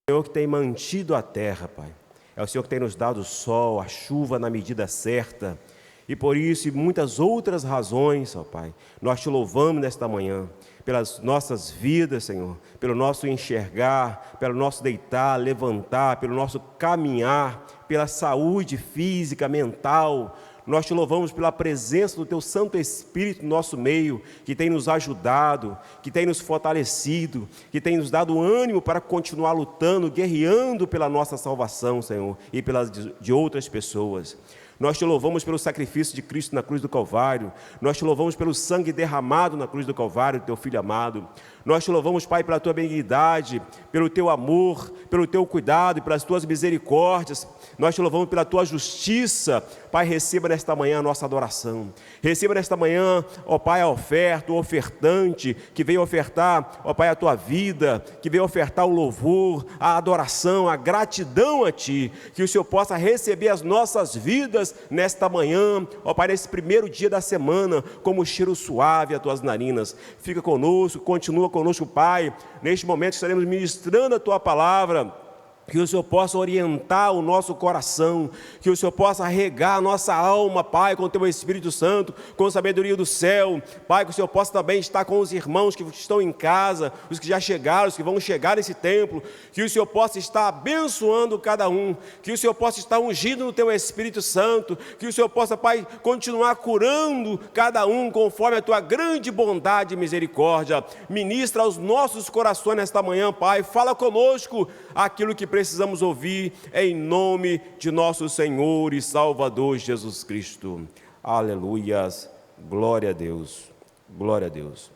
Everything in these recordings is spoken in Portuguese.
Senhor que tem mantido a terra, Pai. É o Senhor que tem nos dado o sol, a chuva na medida certa. E por isso e muitas outras razões, ó Pai, nós te louvamos nesta manhã, pelas nossas vidas, Senhor, pelo nosso enxergar, pelo nosso deitar, levantar, pelo nosso caminhar, pela saúde física, mental. Nós te louvamos pela presença do Teu Santo Espírito no nosso meio, que tem nos ajudado, que tem nos fortalecido, que tem nos dado ânimo para continuar lutando, guerreando pela nossa salvação, Senhor, e pelas de outras pessoas. Nós te louvamos pelo sacrifício de Cristo na cruz do Calvário. Nós te louvamos pelo sangue derramado na cruz do Calvário, Teu Filho amado. Nós te louvamos, Pai, pela Tua benignidade, pelo Teu amor, pelo Teu cuidado e pelas Tuas misericórdias. Nós te louvamos pela Tua justiça. Pai, receba nesta manhã a nossa adoração. Receba nesta manhã, ó Pai, a oferta, o ofertante que veio ofertar, ó Pai, a Tua vida, que veio ofertar o louvor, a adoração, a gratidão a Ti. Que o Senhor possa receber as nossas vidas nesta manhã, ó Pai, nesse primeiro dia da semana, como cheiro suave às Tuas narinas. Fica conosco, continua conosco, Pai. Neste momento estaremos ministrando a Tua palavra. Que o Senhor possa orientar o nosso coração, que o Senhor possa regar a nossa alma, Pai, com o Teu Espírito Santo, com a sabedoria do céu. Pai, que o Senhor possa também estar com os irmãos que estão em casa, os que já chegaram, os que vão chegar nesse templo, que o Senhor possa estar abençoando cada um, que o Senhor possa estar ungindo no Teu Espírito Santo, que o Senhor possa, Pai, continuar curando cada um conforme a Tua grande bondade e misericórdia. Ministra aos nossos corações nesta manhã, Pai, fala conosco aquilo que precisamos ouvir, em nome de nosso Senhor e Salvador Jesus Cristo. Aleluias, glória a Deus, glória a Deus.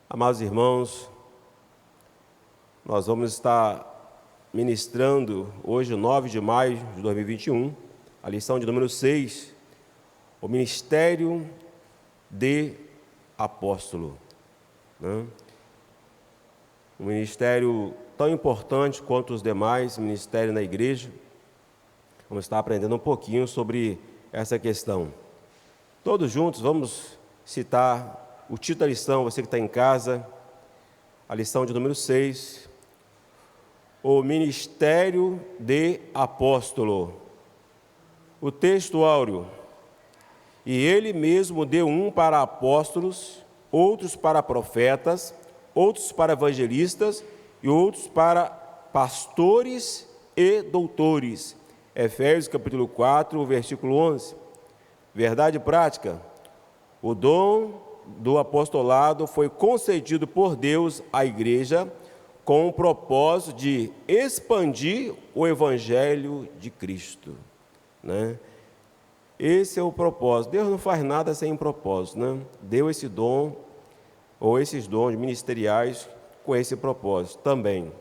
Amados irmãos, nós vamos estar ministrando hoje, 9 de maio de 2021, a lição de número 6, o ministério de apóstolo, né? Um ministério tão importante quanto os demais ministérios na igreja. Vamos estar aprendendo um pouquinho sobre essa questão. Todos juntos vamos citar o título da lição, você que está em casa, a lição de número 6, o ministério de apóstolo. O texto áureo: e ele mesmo deu um para apóstolos, outros para profetas, outros para evangelistas e outros para pastores e doutores. Efésios capítulo 4, versículo 11. Verdade prática: o dom do apostolado foi concedido por Deus à igreja com o propósito de expandir o evangelho de Cristo, né? Esse é o propósito. Deus não faz nada sem propósito, né? Deu esse dom, ou esses dons ministeriais, com esse propósito também.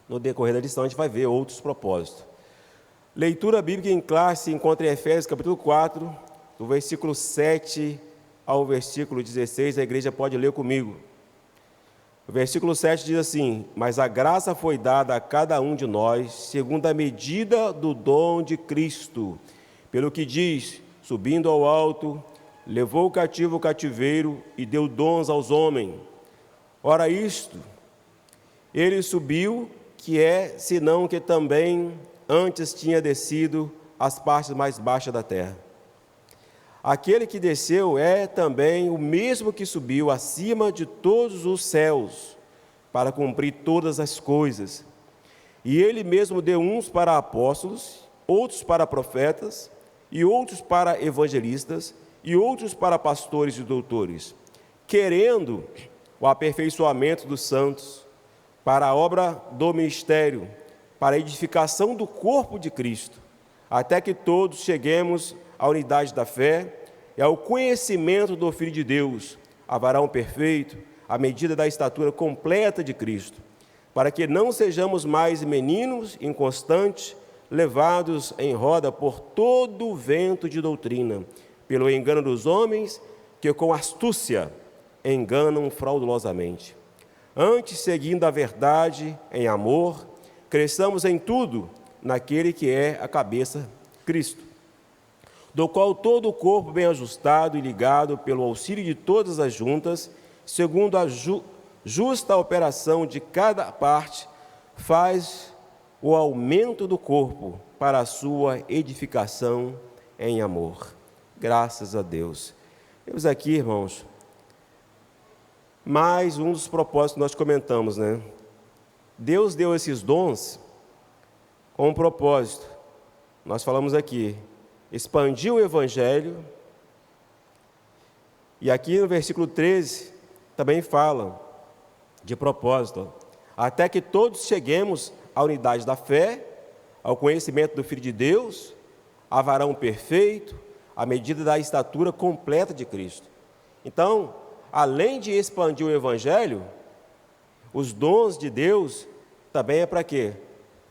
No decorrer da lição a gente vai ver outros propósitos. Leitura bíblica em classe se encontra em Efésios capítulo 4, do versículo 7 ao versículo 16, a igreja pode ler comigo. O versículo 7 diz assim: mas a graça foi dada a cada um de nós, segundo a medida do dom de Cristo, pelo que diz, subindo ao alto, levou o cativo o cativeiro e deu dons aos homens. Ora isto, ele subiu, que é, senão que também antes tinha descido às partes mais baixas da terra. Aquele que desceu é também o mesmo que subiu acima de todos os céus, para cumprir todas as coisas. E ele mesmo deu uns para apóstolos, outros para profetas, e outros para evangelistas, e outros para pastores e doutores, querendo o aperfeiçoamento dos santos, para a obra do ministério, para a edificação do corpo de Cristo, até que todos cheguemos à unidade da fé e ao conhecimento do Filho de Deus, a varão perfeito, à medida da estatura completa de Cristo, para que não sejamos mais meninos inconstantes, levados em roda por todo o vento de doutrina, pelo engano dos homens, que com astúcia enganam fraudulosamente. Antes, seguindo a verdade em amor, cresçamos em tudo naquele que é a cabeça, Cristo, do qual todo o corpo bem ajustado e ligado pelo auxílio de todas as juntas, segundo a justa operação de cada parte, faz o aumento do corpo para a sua edificação em amor. Graças a Deus. Temos aqui, irmãos, mais um dos propósitos que nós comentamos, né? Deus deu esses dons com um propósito. Nós falamos aqui, expandir o Evangelho. E aqui no versículo 13, também fala de propósito. Até que todos cheguemos à unidade da fé, ao conhecimento do Filho de Deus, a varão perfeito, à medida da estatura completa de Cristo. Então, além de expandir o Evangelho, os dons de Deus também é para quê?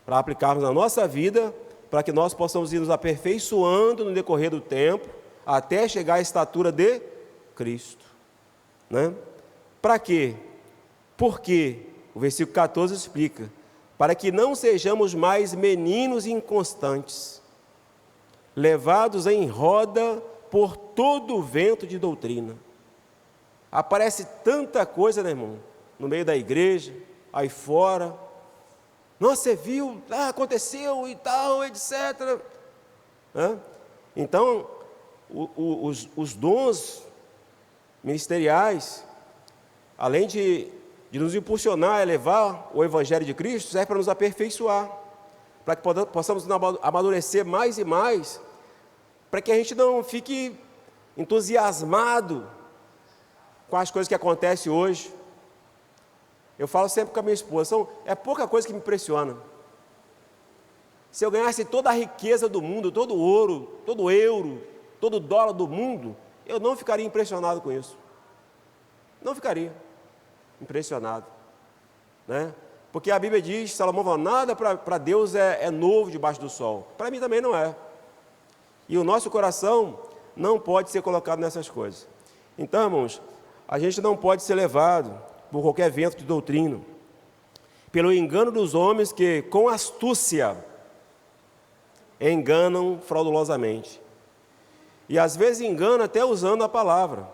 Para aplicarmos na nossa vida, para que nós possamos ir nos aperfeiçoando no decorrer do tempo, até chegar à estatura de Cristo. Né? Para quê? Porque o versículo 14 explica, para que não sejamos mais meninos inconstantes, levados em roda por todo o vento de doutrina. Aparece tanta coisa, né, irmão? No meio da igreja, aí fora. Nossa, você viu? Aconteceu e tal, etc. Então, os dons ministeriais, além de nos impulsionar a levar o Evangelho de Cristo, serve para nos aperfeiçoar, para que possamos amadurecer mais e mais, para que a gente não fique entusiasmado com as coisas que acontecem hoje. Eu falo sempre com a minha esposa, é pouca coisa que me impressiona. Se eu ganhasse toda a riqueza do mundo, todo o ouro, todo o euro, todo o dólar do mundo, eu não ficaria impressionado com isso. Não ficaria impressionado, né? Porque a Bíblia diz, Salomão fala, nada para Deus é novo debaixo do sol. Para mim também não é. E o nosso coração não pode ser colocado nessas coisas. Então, irmãos, a gente não pode ser levado por qualquer vento de doutrina, pelo engano dos homens que, com astúcia, enganam fraudulosamente. E às vezes enganam até usando a palavra.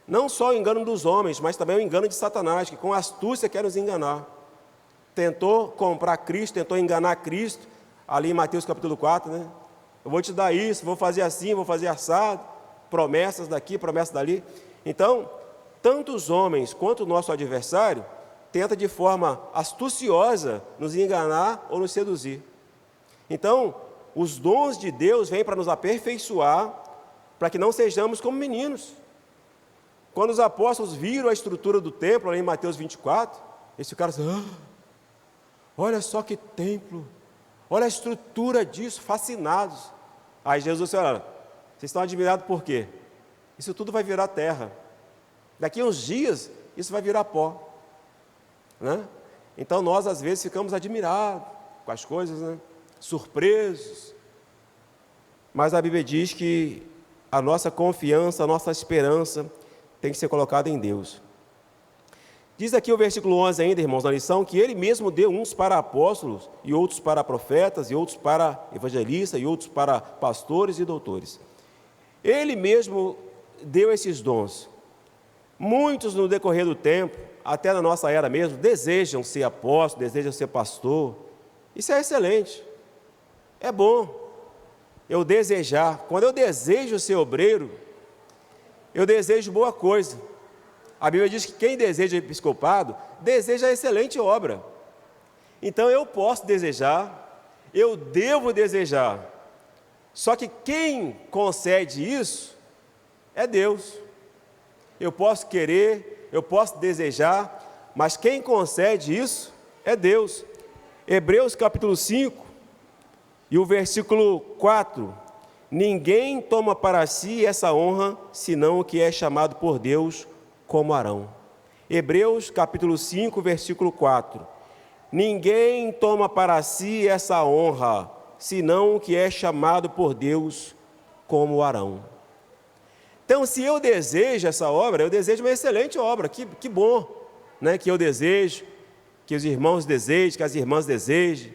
Não só o engano dos homens, mas também o engano de Satanás, que com astúcia quer nos enganar. Tentou comprar Cristo, tentou enganar Cristo, ali em Mateus capítulo 4, né? Eu vou te dar isso, vou fazer assim, vou fazer assado, promessas daqui, promessas dali. Então, tanto os homens quanto o nosso adversário tenta de forma astuciosa nos enganar ou nos seduzir. Então, os dons de Deus vêm para nos aperfeiçoar, para que não sejamos como meninos. Quando os apóstolos viram a estrutura do templo, ali em Mateus 24, eles ficaram assim, olha só que templo, olha a estrutura disso, fascinados. Aí Jesus disse, olha, vocês estão admirados por quê? Isso tudo vai virar terra. Daqui a uns dias, isso vai virar pó. Né? Então nós às vezes ficamos admirados com as coisas, né? Surpresos. Mas a Bíblia diz que a nossa confiança, a nossa esperança tem que ser colocada em Deus. Diz aqui o versículo 11 ainda, irmãos, na lição, que Ele mesmo deu uns para apóstolos, e outros para profetas, e outros para evangelistas, e outros para pastores e doutores. Ele mesmo deu esses dons. Muitos no decorrer do tempo, até na nossa era mesmo, desejam ser apóstolo, desejam ser pastor. Isso é excelente, é bom eu desejar. Quando eu desejo ser obreiro, eu desejo boa coisa. A Bíblia diz que quem deseja episcopado, deseja excelente obra. Então eu posso desejar, eu devo desejar. Só que quem concede isso é Deus. Eu posso querer, eu posso desejar, mas quem concede isso é Deus. Hebreus capítulo 5 e o versículo 4. Ninguém toma para si essa honra, senão o que é chamado por Deus como Arão. Hebreus capítulo 5, versículo 4. Ninguém toma para si essa honra, senão o que é chamado por Deus como Arão. Então, se eu desejo essa obra, eu desejo uma excelente obra, que bom, né? Que eu desejo, que os irmãos desejem, que as irmãs desejem,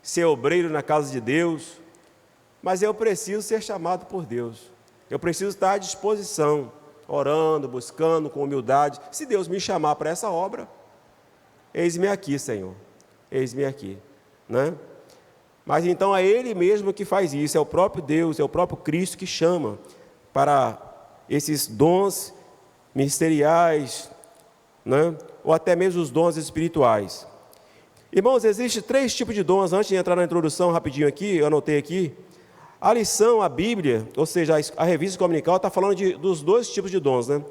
ser obreiro na casa de Deus, mas eu preciso ser chamado por Deus, eu preciso estar à disposição, orando, buscando com humildade. Se Deus me chamar para essa obra, eis-me aqui, Senhor, eis-me aqui, né? Mas então é Ele mesmo que faz isso, é o próprio Deus, é o próprio Cristo que chama para esses dons ministeriais, né? Ou até mesmo os dons espirituais. Irmãos, existem 3 tipos de dons. Antes de entrar na introdução rapidinho aqui, eu anotei aqui, a lição, a Bíblia, ou seja, a revista dominical está falando dos 2 tipos de dons, né?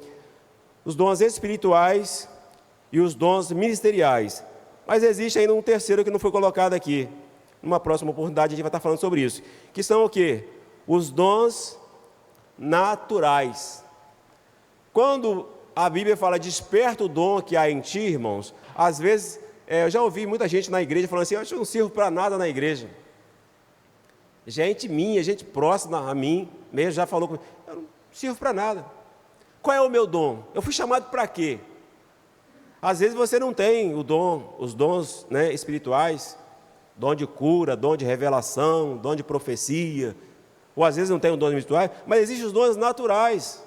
Os dons espirituais e os dons ministeriais. Mas existe ainda um terceiro que não foi colocado aqui. Numa próxima oportunidade a gente vai estar falando sobre isso. Que são o quê? Os dons naturais. Quando a Bíblia fala desperta o dom que há em ti, irmãos, às vezes, eu já ouvi muita gente na igreja falando assim, eu não sirvo para nada na igreja. Gente minha, gente próxima a mim, mesmo já falou comigo, eu não sirvo para nada. Qual é o meu dom? Eu fui chamado para quê? Às vezes você não tem o dom, os dons, né, espirituais, dom de cura, dom de revelação, dom de profecia, ou às vezes não tem o dom espiritual, mas existem os dons naturais.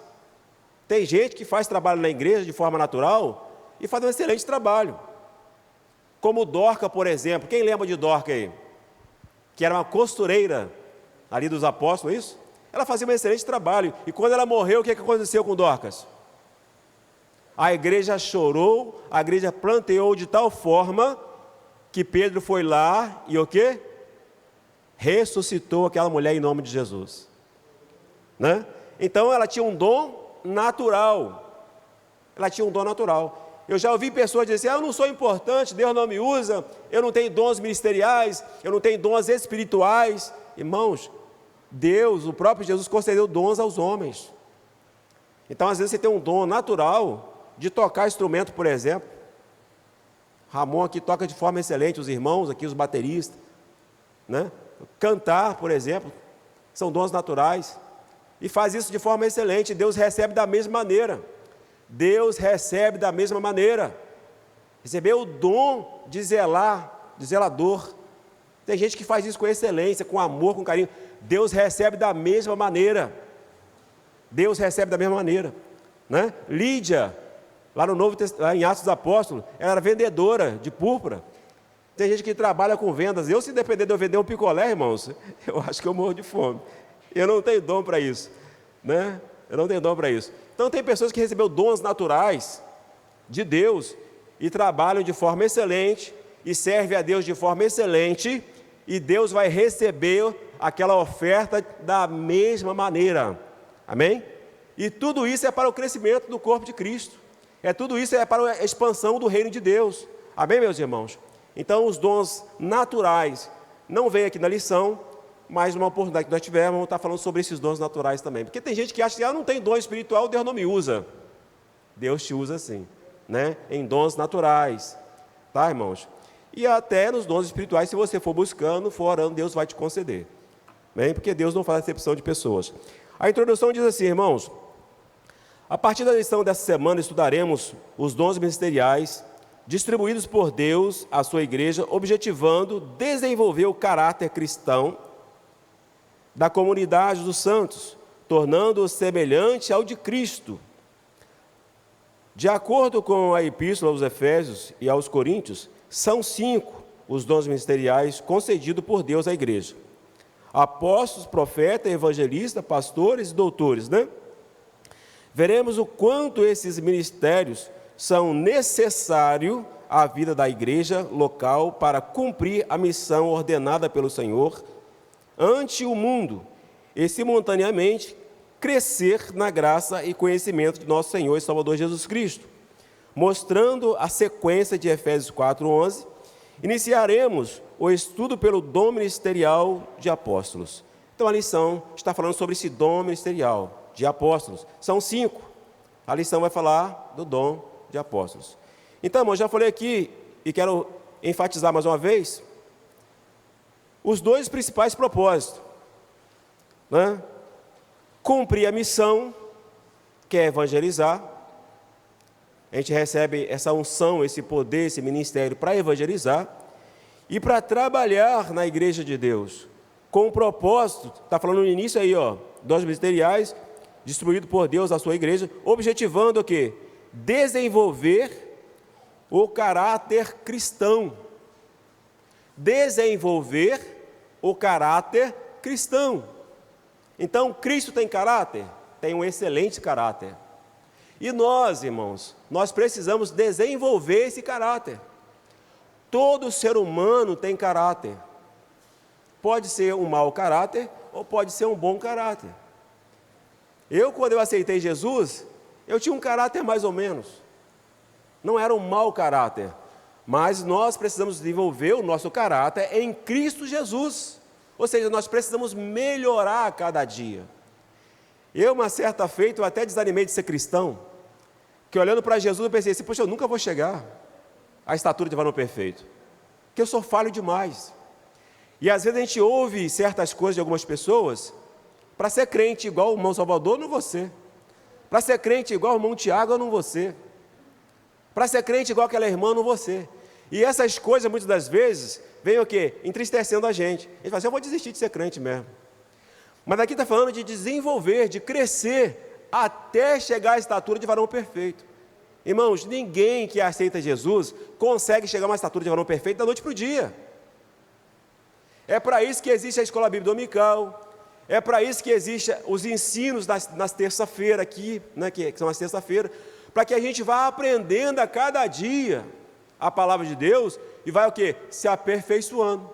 Tem gente que faz trabalho na igreja de forma natural e faz um excelente trabalho. Como Dorca, por exemplo. Quem lembra de Dorca aí? Que era uma costureira ali dos apóstolos, é isso? Ela fazia um excelente trabalho. E quando ela morreu, o que aconteceu com Dorcas? A igreja chorou, a igreja planteou de tal forma que Pedro foi lá e o quê? Ressuscitou aquela mulher em nome de Jesus, né? Então ela tinha um dom natural. Ela tinha um dom natural. Eu já ouvi pessoas dizer assim, eu não sou importante, Deus não me usa, eu não tenho dons ministeriais, eu não tenho dons espirituais. Irmãos, Deus, o próprio Jesus concedeu dons aos homens. Então às vezes você tem um dom natural de tocar instrumento, por exemplo. Ramon aqui toca de forma excelente, os irmãos aqui, os bateristas, né? Cantar, por exemplo, são dons naturais, e faz isso de forma excelente. Deus recebe da mesma maneira. Deus recebe da mesma maneira. Recebeu o dom de zelar, de zelador. Tem gente que faz isso com excelência, com amor, com carinho. Deus recebe da mesma maneira. Deus recebe da mesma maneira, né? Lídia, lá no Novo Testamento, lá em Atos dos Apóstolos, ela era vendedora de púrpura. Tem gente que trabalha com vendas. Eu, se depender de eu vender um picolé, irmãos, eu acho que eu morro de fome. Eu não tenho dom para isso, né? Eu não tenho dom para isso. Então tem pessoas que receberam dons naturais de Deus e trabalham de forma excelente e servem a Deus de forma excelente, e Deus vai receber aquela oferta da mesma maneira. Amém? E tudo isso é para o crescimento do corpo de Cristo. Tudo isso é para a expansão do reino de Deus. Amém, meus irmãos? Então os dons naturais não vêm aqui na lição, mas numa oportunidade que nós tivemos, vamos estar falando sobre esses dons naturais também. Porque tem gente que acha que não tem dom espiritual, Deus não me usa. Deus te usa sim, né? Em dons naturais, tá, irmãos? E até nos dons espirituais, se você for buscando, for orando, Deus vai te conceder. Bem, porque Deus não faz acepção de pessoas. A introdução diz assim, irmãos: a partir da lição dessa semana estudaremos os dons ministeriais distribuídos por Deus à sua igreja, objetivando desenvolver o caráter cristão da comunidade dos santos, tornando-o semelhante ao de Cristo. De acordo com a epístola aos Efésios e aos Coríntios, são 5 os dons ministeriais concedidos por Deus à igreja: apóstolos, profetas, evangelistas, pastores e doutores, né? Veremos o quanto esses ministérios são necessários à vida da igreja local para cumprir a missão ordenada pelo Senhor ante o mundo e, simultaneamente, crescer na graça e conhecimento de nosso Senhor e Salvador Jesus Cristo. Mostrando a sequência de Efésios 4:11, iniciaremos o estudo pelo dom ministerial de apóstolos. Então a lição está falando sobre esse dom ministerial de apóstolos. São 5. A lição vai falar do dom de apóstolos. Então, irmão, já falei aqui e quero enfatizar mais uma vez os 2 principais propósitos, né? Cumprir a missão, que é evangelizar. A gente recebe essa unção, esse poder, esse ministério para evangelizar e para trabalhar na igreja de Deus, com o propósito, está falando no início aí, dons ministeriais distribuídos por Deus à sua igreja, objetivando o quê? Desenvolver o caráter cristão. desenvolver o caráter cristão. Então, Cristo tem caráter? Tem um excelente caráter. E nós, irmãos, nós precisamos desenvolver esse caráter. Todo ser humano tem caráter. Pode ser um mau caráter ou pode ser um bom caráter. Quando eu aceitei Jesus, eu tinha um caráter mais ou menos. Não era um mau caráter, mas nós precisamos desenvolver o nosso caráter em Cristo Jesus. Ou seja, nós precisamos melhorar a cada dia. Uma certa feita, eu até desanimei de ser cristão, que olhando para Jesus eu pensei assim, poxa, eu nunca vou chegar à estatura de varão perfeito, porque eu sou falho demais. E às vezes a gente ouve certas coisas de algumas pessoas, para ser crente igual o irmão Salvador, eu não vou ser. Para ser crente igual o irmão Tiago, eu não vou ser. Para ser crente igual aquela irmã, eu não vou ser. E essas coisas, muitas das vezes, vêm o quê? Entristecendo a gente. A gente fala assim, eu vou desistir de ser crente mesmo. Mas aqui está falando de desenvolver, de crescer, até chegar à estatura de varão perfeito. Irmãos, ninguém que aceita Jesus consegue chegar a uma estatura de varão perfeito da noite para o dia. É para isso que existe a escola bíblica dominical, é para isso que existem os ensinos nas terça-feira aqui, né, que são as terça-feiras, para que a gente vá aprendendo a cada dia a palavra de Deus e vai o quê? Se aperfeiçoando.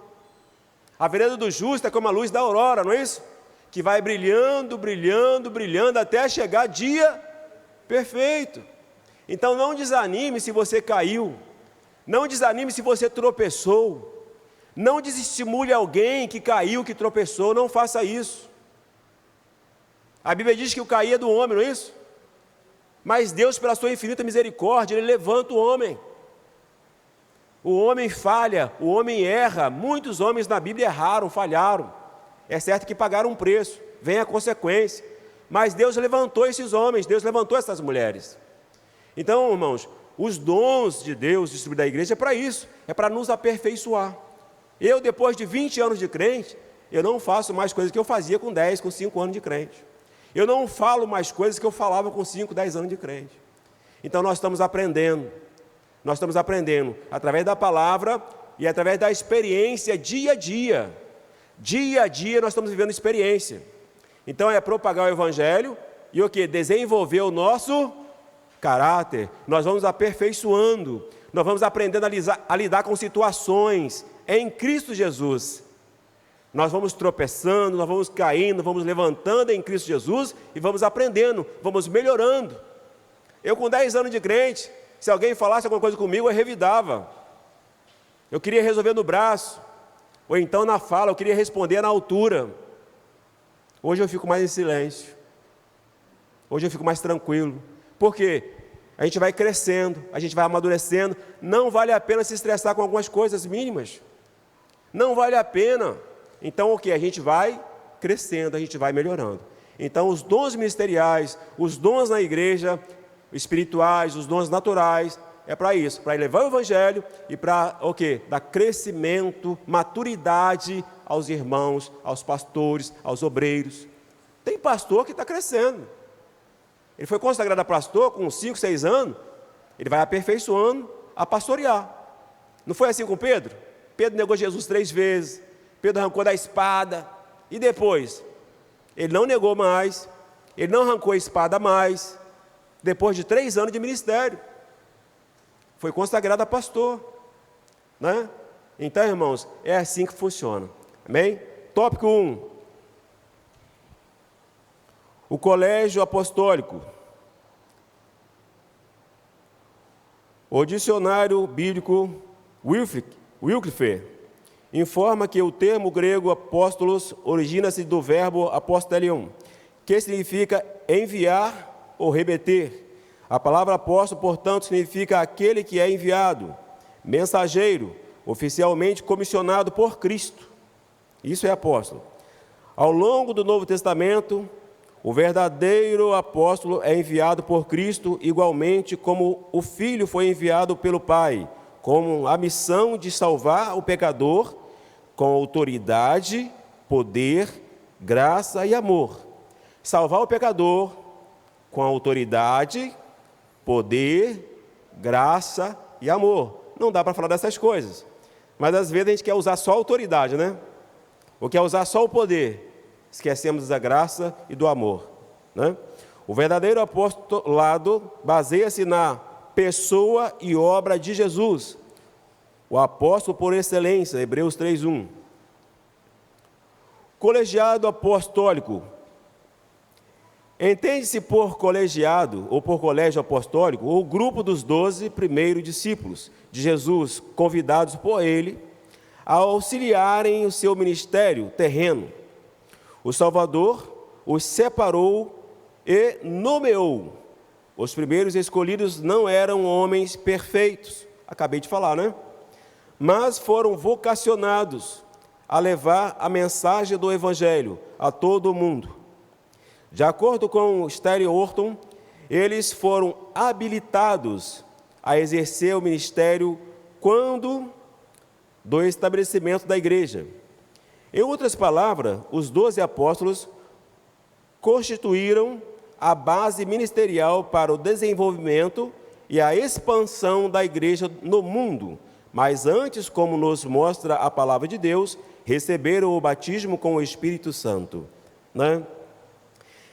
A vereda do justo é como a luz da aurora, não é isso? Que vai brilhando, brilhando, brilhando até chegar dia perfeito. Então não desanime se você caiu, não desanime se você tropeçou, não desestimule alguém que caiu, que tropeçou, não faça isso. A Bíblia diz que o cair é do homem, não é isso? Mas Deus, pela sua infinita misericórdia, Ele levanta o homem. O homem falha, o homem erra, muitos homens na Bíblia erraram, falharam. É certo que pagaram um preço, vem a consequência. Mas Deus levantou esses homens, Deus levantou essas mulheres. Então, irmãos, os dons de Deus distribuídos da igreja é para isso, é para nos aperfeiçoar. Depois de 20 anos de crente, eu não faço mais coisas que eu fazia com 10, com 5 anos de crente. Eu não falo mais coisas que eu falava com 5, 10 anos de crente. Então nós estamos aprendendo através da palavra e através da experiência dia a dia. Dia a dia nós estamos vivendo experiência. Então é propagar o Evangelho e o que? Desenvolver o nosso caráter. Nós vamos aperfeiçoando, nós vamos aprendendo a lidar com situações em Cristo Jesus. Nós vamos tropeçando, nós vamos caindo, vamos levantando em Cristo Jesus e vamos aprendendo, vamos melhorando. Eu com 10 anos de crente, se alguém falasse alguma coisa comigo, eu revidava. Eu queria resolver no braço, ou então na fala, eu queria responder na altura. Hoje eu fico mais em silêncio. Hoje eu fico mais tranquilo. Por quê? A gente vai crescendo, a gente vai amadurecendo. Não vale a pena se estressar com algumas coisas mínimas. Não vale a pena. Então o que? A gente vai crescendo, a gente vai melhorando. Então os dons ministeriais, os dons na igreja, espirituais, os dons naturais, é para isso, para levar o Evangelho e para o quê? Dar crescimento, maturidade aos irmãos, aos pastores, aos obreiros. Tem pastor que está crescendo. Ele foi consagrado a pastor com 5, 6 anos, ele vai aperfeiçoando a pastorear. Não foi assim com Pedro? Pedro negou Jesus 3 vezes, Pedro arrancou da espada, e depois? Ele não negou mais, ele não arrancou a espada mais, depois de 3 anos de ministério, foi consagrado a pastor, né? Então, irmãos, é assim que funciona, amém? Tópico 1, o colégio apostólico. O dicionário bíblico Wycliffe informa que o termo grego apóstolos origina-se do verbo apostelion, que significa enviar ou remeter. A palavra apóstolo, portanto, significa aquele que é enviado, mensageiro, oficialmente comissionado por Cristo. Isso é apóstolo. Ao longo do Novo Testamento, o verdadeiro apóstolo é enviado por Cristo, igualmente como o Filho foi enviado pelo Pai, com a missão de salvar o pecador, com autoridade, poder, graça e amor. Salvar o pecador com autoridade, poder, graça e amor. Não dá para falar dessas coisas. Mas às vezes a gente quer usar só a autoridade, né? Ou quer usar só o poder. Esquecemos da graça e do amor, né? O verdadeiro apostolado baseia-se na pessoa e obra de Jesus, o apóstolo por excelência, Hebreus 3:1. Colegiado apostólico. Entende-se por colegiado ou por colégio apostólico o grupo dos 12 primeiros discípulos de Jesus, convidados por ele a auxiliarem o seu ministério terreno. O Salvador os separou e nomeou. Os primeiros escolhidos não eram homens perfeitos, acabei de falar, né? Mas foram vocacionados a levar a mensagem do Evangelho a todo o mundo. De acordo com Sterling Orton, eles foram habilitados a exercer o ministério quando do estabelecimento da igreja. Em outras palavras, os 12 apóstolos constituíram a base ministerial para o desenvolvimento e a expansão da igreja no mundo, mas antes, como nos mostra a palavra de Deus, receberam o batismo com o Espírito Santo, né?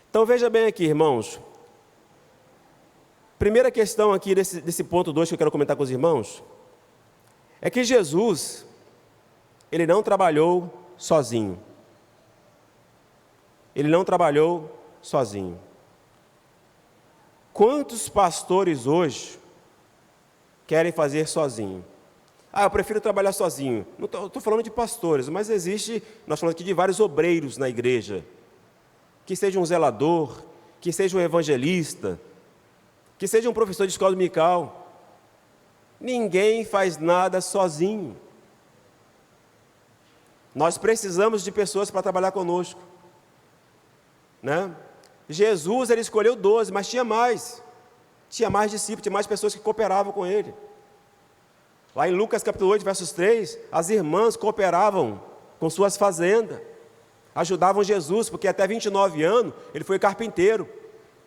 Então veja bem aqui, irmãos. Primeira questão aqui desse ponto 2 que eu quero comentar com os irmãos, é que Jesus, ele não trabalhou sozinho. Ele não trabalhou sozinho. Quantos pastores hoje querem fazer sozinho? Eu prefiro trabalhar sozinho. Não estou falando de pastores, mas nós falamos aqui de vários obreiros na igreja. Que seja um zelador, que seja um evangelista, que seja um professor de escola dominical. Ninguém faz nada sozinho. Nós precisamos de pessoas para trabalhar conosco, né? Jesus, ele escolheu 12, mas tinha mais discípulos, tinha mais pessoas que cooperavam com ele. Lá em Lucas capítulo 8, versos 3, as irmãs cooperavam com suas fazendas, ajudavam Jesus, porque até 29 anos ele foi carpinteiro.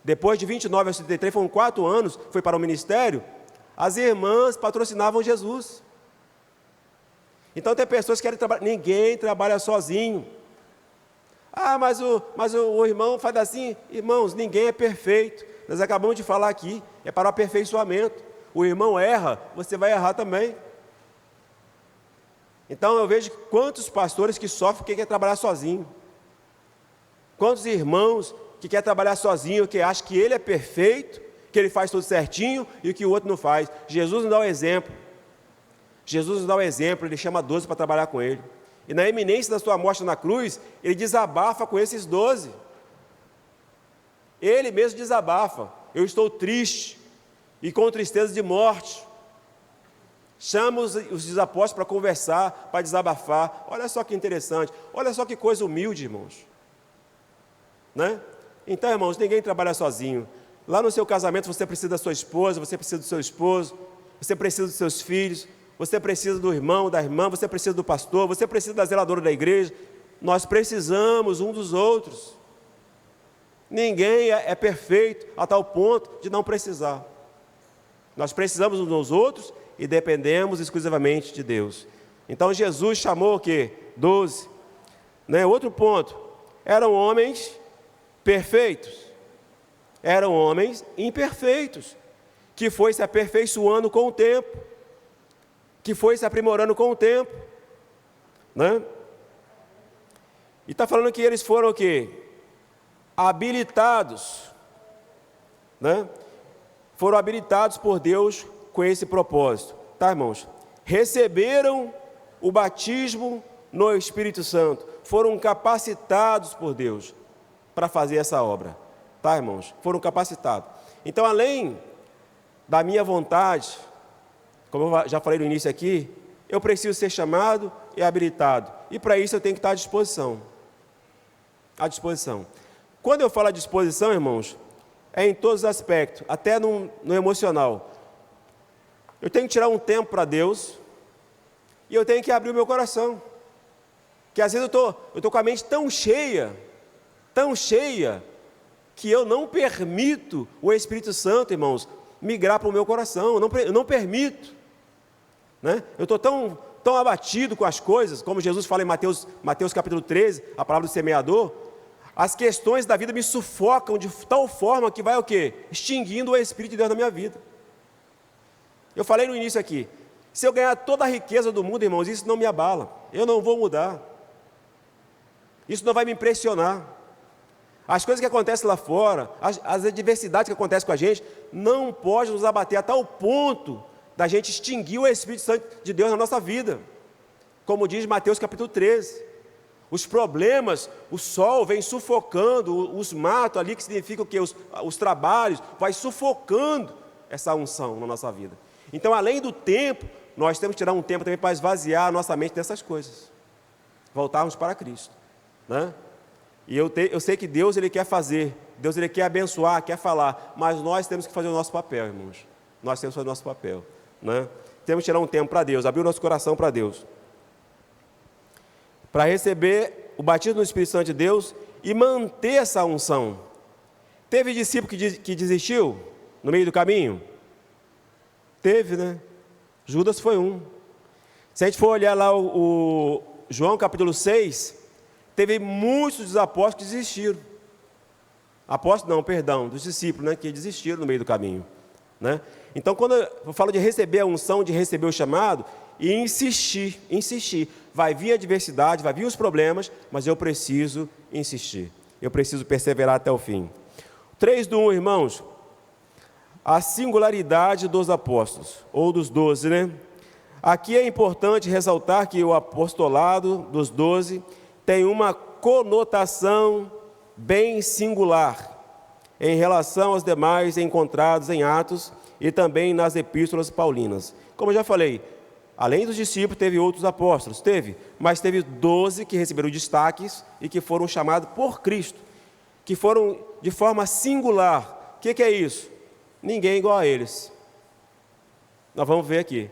Depois de 29 a 33, foram 4 anos, foi para o ministério. As irmãs patrocinavam Jesus. Então tem pessoas que querem trabalhar, ninguém trabalha sozinho. Mas o irmão faz assim. Irmãos, ninguém é perfeito. Nós acabamos de falar aqui, é para o aperfeiçoamento. O irmão erra, você vai errar também. Então eu vejo quantos pastores que sofrem porque quer trabalhar sozinho. Quantos irmãos que quer trabalhar sozinho, que acham que ele é perfeito, que ele faz tudo certinho e que o outro não faz. Jesus nos dá um exemplo. Jesus nos dá um exemplo, ele chama 12 para trabalhar com ele. E na iminência da sua morte na cruz, ele desabafa com esses 12. Ele mesmo desabafa. Eu estou triste e com tristeza de morte. Chama os apóstolos para conversar, para desabafar. Olha só que interessante, olha só que coisa humilde, irmãos, né? Então, irmãos, ninguém trabalha sozinho. Lá no seu casamento você precisa da sua esposa, você precisa do seu esposo, você precisa dos seus filhos, você precisa do irmão, da irmã, você precisa do pastor, você precisa da zeladora da igreja. Nós precisamos um dos outros. Ninguém é perfeito a tal ponto de não precisar. Nós precisamos uns dos outros e dependemos exclusivamente de Deus. Então Jesus chamou o quê? 12. Né? Outro ponto, eram homens perfeitos, eram homens imperfeitos, que foi se aperfeiçoando com o tempo, que foi se aprimorando com o tempo, né? E está falando que eles foram o quê? Habilitados, né? Foram habilitados por Deus com esse propósito, tá, irmãos? Receberam o batismo no Espírito Santo, foram capacitados por Deus para fazer essa obra, tá, irmãos? Foram capacitados. Então, além da minha vontade, como eu já falei no início aqui, eu preciso ser chamado e habilitado, e para isso eu tenho que estar à disposição. À disposição. Quando eu falo à disposição, irmãos, é em todos os aspectos, até no emocional. Eu tenho que tirar um tempo para Deus e eu tenho que abrir o meu coração. Que às vezes eu estou com a mente tão cheia, que eu não permito o Espírito Santo, irmãos, migrar para o meu coração. Eu não permito, né? Eu estou tão abatido com as coisas, como Jesus fala em Mateus capítulo 13, a palavra do semeador, as questões da vida me sufocam de tal forma que vai o quê? Extinguindo o Espírito de Deus na minha vida. Eu falei no início aqui, se eu ganhar toda a riqueza do mundo, irmãos, isso não me abala, eu não vou mudar, isso não vai me impressionar. As coisas que acontecem lá fora, as adversidades que acontecem com a gente, não podem nos abater a tal ponto da gente extinguir o Espírito Santo de Deus na nossa vida. Como diz Mateus capítulo 13, os problemas, o sol vem sufocando, os matos ali, que significa o quê? Os trabalhos, vai sufocando essa unção na nossa vida. Então, além do tempo, nós temos que tirar um tempo também para esvaziar a nossa mente dessas coisas, voltarmos para Cristo, né? E eu sei que Deus, Ele quer fazer, Deus, Ele quer abençoar, quer falar, mas nós temos que fazer o nosso papel, irmãos. Nós temos que fazer o nosso papel, né? Temos que tirar um tempo para Deus, abrir o nosso coração para Deus, para receber o batismo do Espírito Santo de Deus e manter essa unção. Teve discípulo que desistiu no meio do caminho? Teve, né? Judas foi um. Se a gente for olhar lá o João capítulo 6, teve muitos dos apóstolos que desistiram. Dos discípulos, né, que desistiram no meio do caminho, né? Então, quando eu falo de receber a unção, de receber o chamado, e insistir, vai vir a adversidade, vai vir os problemas, mas eu preciso insistir, eu preciso perseverar até o fim. 3:1, irmãos, a singularidade dos apóstolos, ou dos 12, né? Aqui é importante ressaltar que o apostolado dos 12 tem uma conotação bem singular em relação aos demais encontrados em Atos e também nas epístolas paulinas. Como eu já falei, além dos discípulos, teve outros apóstolos, mas teve 12 que receberam destaques e que foram chamados por Cristo, que foram de forma singular. O que é isso? Ninguém igual a eles. Nós vamos ver aqui.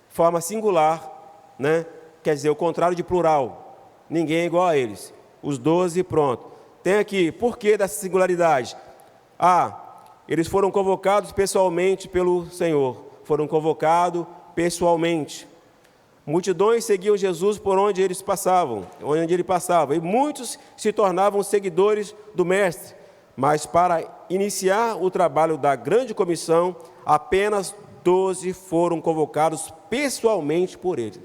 Forma singular, né? Quer dizer, o contrário de plural. Ninguém é igual a eles. Os 12, pronto. Tem aqui, por que dessa singularidade? Eles foram convocados pessoalmente pelo Senhor. Foram convocados pessoalmente. Multidões seguiam Jesus por onde ele passava. E muitos se tornavam seguidores do Mestre. Mas para iniciar o trabalho da grande comissão, apenas 12 foram convocados pessoalmente por ele.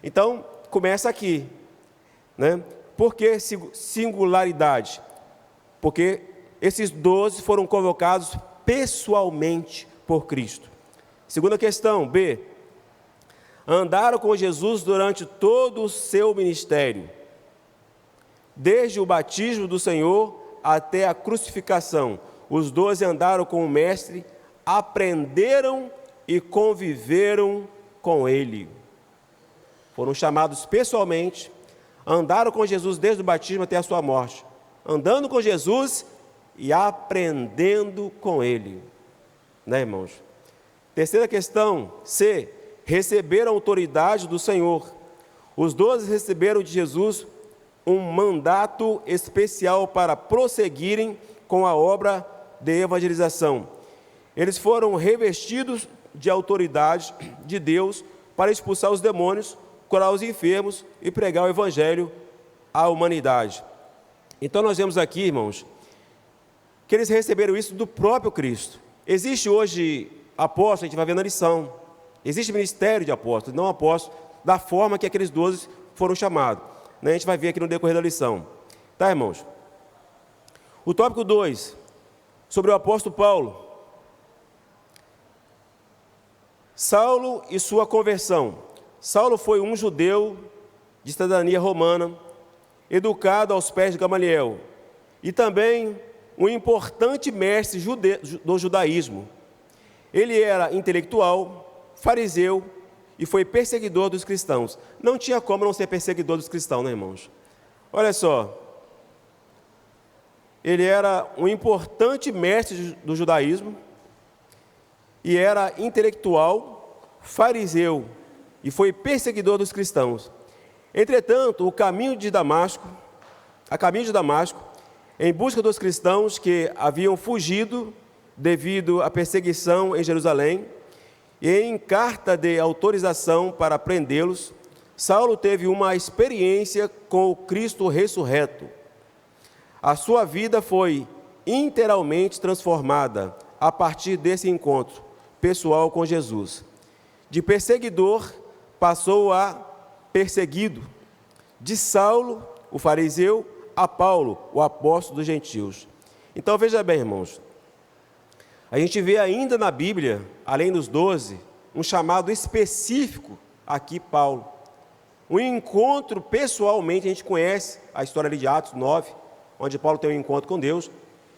Então, começa aqui, né? Por que singularidade? Porque esses 12 foram convocados pessoalmente por Cristo. Segunda questão, B. Andaram com Jesus durante todo o seu ministério, desde o batismo do Senhor até a crucificação. Os 12 andaram com o Mestre, aprenderam e conviveram com Ele. Foram chamados pessoalmente, andaram com Jesus desde o batismo até a sua morte, andando com Jesus e aprendendo com Ele, né, irmãos? Terceira questão, C, receberam a autoridade do Senhor. Os 12 receberam de Jesus um mandato especial para prosseguirem com a obra de evangelização. Eles foram revestidos de autoridade de Deus para expulsar os demônios, curar os enfermos e pregar o evangelho à humanidade. Então nós vemos aqui, irmãos, que eles receberam isso do próprio Cristo. Existe hoje apóstolo, a gente vai ver na lição, existe ministério de apóstolos, não apóstolos, da forma que aqueles 12 foram chamados, né? A gente vai ver aqui no decorrer da lição. Tá, irmãos? O tópico 2, sobre o apóstolo Paulo. Saulo e sua conversão. Saulo foi um judeu de cidadania romana, educado aos pés de Gamaliel, e também um importante mestre do judaísmo. Ele era intelectual, fariseu e foi perseguidor dos cristãos. Não tinha como não ser perseguidor dos cristãos, né, irmãos? Olha só, ele era um importante mestre do judaísmo e era intelectual, fariseu e foi perseguidor dos cristãos. Entretanto, a caminho de Damasco, em busca dos cristãos que haviam fugido devido à perseguição em Jerusalém, e em carta de autorização para prendê-los, Saulo teve uma experiência com o Cristo ressurreto. A sua vida foi inteiramente transformada a partir desse encontro pessoal com Jesus. De perseguidor, passou a perseguido. De Saulo, o fariseu, a Paulo, o apóstolo dos gentios. Então veja bem, irmãos, a gente vê ainda na Bíblia, além dos 12, um chamado específico aqui, Paulo. Um encontro pessoalmente, a gente conhece a história ali de Atos 9, onde Paulo tem um encontro com Deus,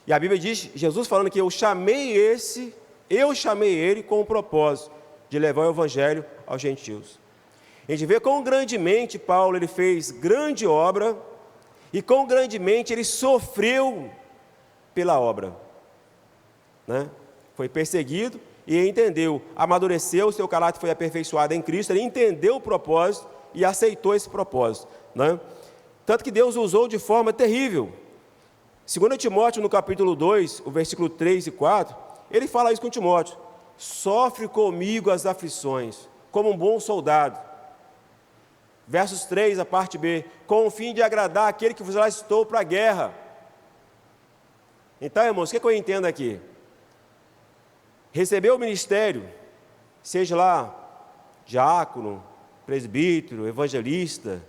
e a Bíblia diz, Jesus falando que eu chamei ele com o propósito de levar o evangelho aos gentios. A gente vê quão grandemente Paulo ele fez grande obra, e quão grandemente ele sofreu pela obra, né? Foi perseguido e entendeu, amadureceu, seu caráter foi aperfeiçoado em Cristo, ele entendeu o propósito e aceitou esse propósito, né? Tanto que Deus usou de forma terrível. 2 Timóteo, no capítulo 2, o versículo 3 e 4, ele fala isso com Timóteo: sofre comigo as aflições, como um bom soldado. Versos 3, a parte B, com o fim de agradar aquele que vos alistou para a guerra. Então, irmãos, o que eu entendo aqui? Receber o ministério, seja lá diácono, presbítero, evangelista,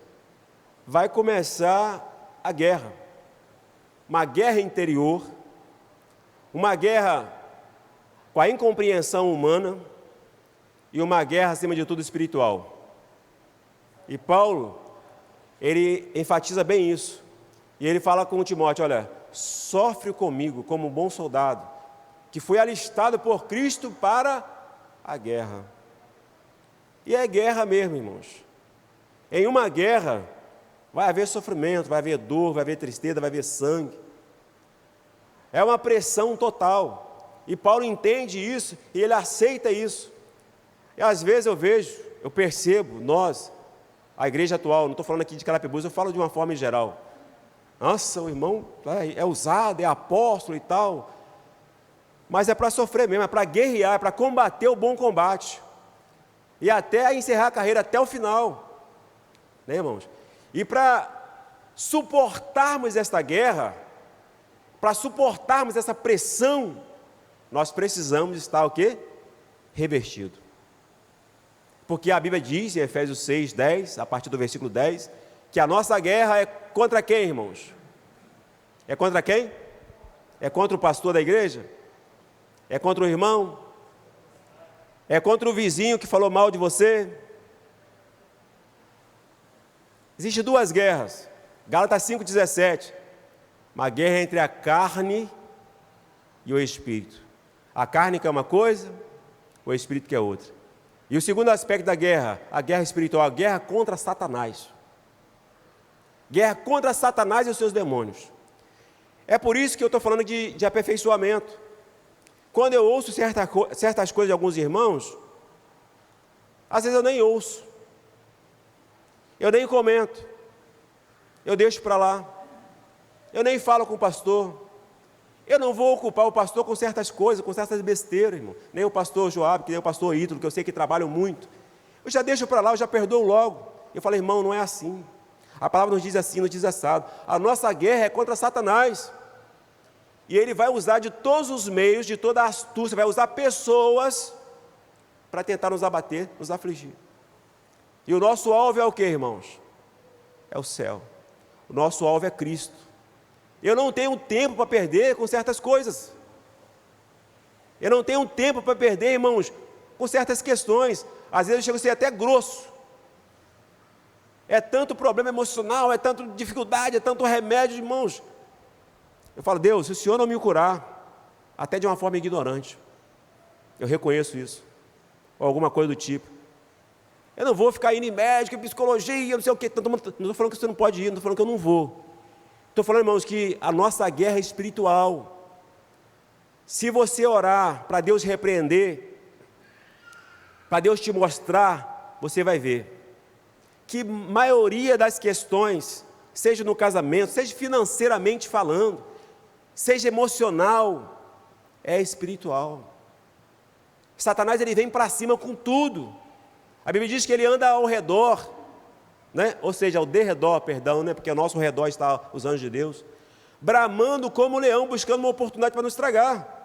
vai começar a guerra. Uma guerra interior, uma guerra com a incompreensão humana e uma guerra, acima de tudo, espiritual. E Paulo, ele enfatiza bem isso. E ele fala com Timóteo: olha, sofre comigo como um bom soldado, que foi alistado por Cristo para a guerra. E é guerra mesmo, irmãos. Em uma guerra, vai haver sofrimento, vai haver dor, vai haver tristeza, vai haver sangue. É uma pressão total. E Paulo entende isso e ele aceita isso. E às vezes eu percebo, nós, a igreja atual, não estou falando aqui de Carapebus, eu falo de uma forma em geral. Nossa, o irmão é usado, é apóstolo e tal. Mas é para sofrer mesmo, é para guerrear, é para combater o bom combate. E até encerrar a carreira, até o final. Né, irmãos? E para suportarmos esta guerra, para suportarmos essa pressão, nós precisamos estar o quê? Revestido. Porque a Bíblia diz, em Efésios 6, 10, a partir do versículo 10, que a nossa guerra é contra quem, irmãos? É contra quem? É contra o pastor da igreja? É contra o irmão? É contra o vizinho que falou mal de você? Existem duas guerras. Gálatas 5,17. Uma guerra entre a carne e o espírito. A carne quer uma coisa, o espírito quer outra. E o segundo aspecto da guerra, a guerra espiritual, a guerra contra Satanás. Guerra contra Satanás e os seus demônios. É por isso que eu estou falando de aperfeiçoamento. Quando eu ouço certas coisas de alguns irmãos, às vezes eu nem ouço, eu nem comento, eu deixo para lá, eu nem falo com o pastor, eu não vou ocupar o pastor com certas coisas, com certas besteiras, irmão. Nem o pastor Joab, que nem o pastor Ítalo, que eu sei que trabalham muito. Eu já deixo para lá, eu já perdoo logo. Eu falo: irmão, não é assim. A palavra nos diz assim, nos diz assado. A nossa guerra é contra Satanás. E ele vai usar de todos os meios, de toda a astúcia, vai usar pessoas para tentar nos abater, nos afligir. E o nosso alvo é o que, irmãos? É o céu. O nosso alvo é Cristo. Eu não tenho tempo para perder com certas coisas. Eu não tenho tempo para perder, irmãos, com certas questões. Às vezes eu chego a ser até grosso. É tanto problema emocional, é tanta dificuldade, é tanto remédio, irmãos. Eu falo: Deus, se o Senhor não me curar, até de uma forma ignorante, eu reconheço isso, ou alguma coisa do tipo, eu não vou ficar indo em médico, em psicologia, não sei o quê. Não estou falando que você não pode ir, não estou falando que eu não vou. Estou falando, irmãos, que a nossa guerra é espiritual. Se você orar para Deus repreender, para Deus te mostrar, você vai ver que maioria das questões, seja no casamento, seja financeiramente falando, seja emocional, é espiritual. Satanás, ele vem para cima com tudo. A Bíblia diz que ele anda ao redor, né? Ou seja, ao derredor, perdão, né? Porque ao nosso redor está os anjos de Deus, bramando como um leão, buscando uma oportunidade para nos estragar.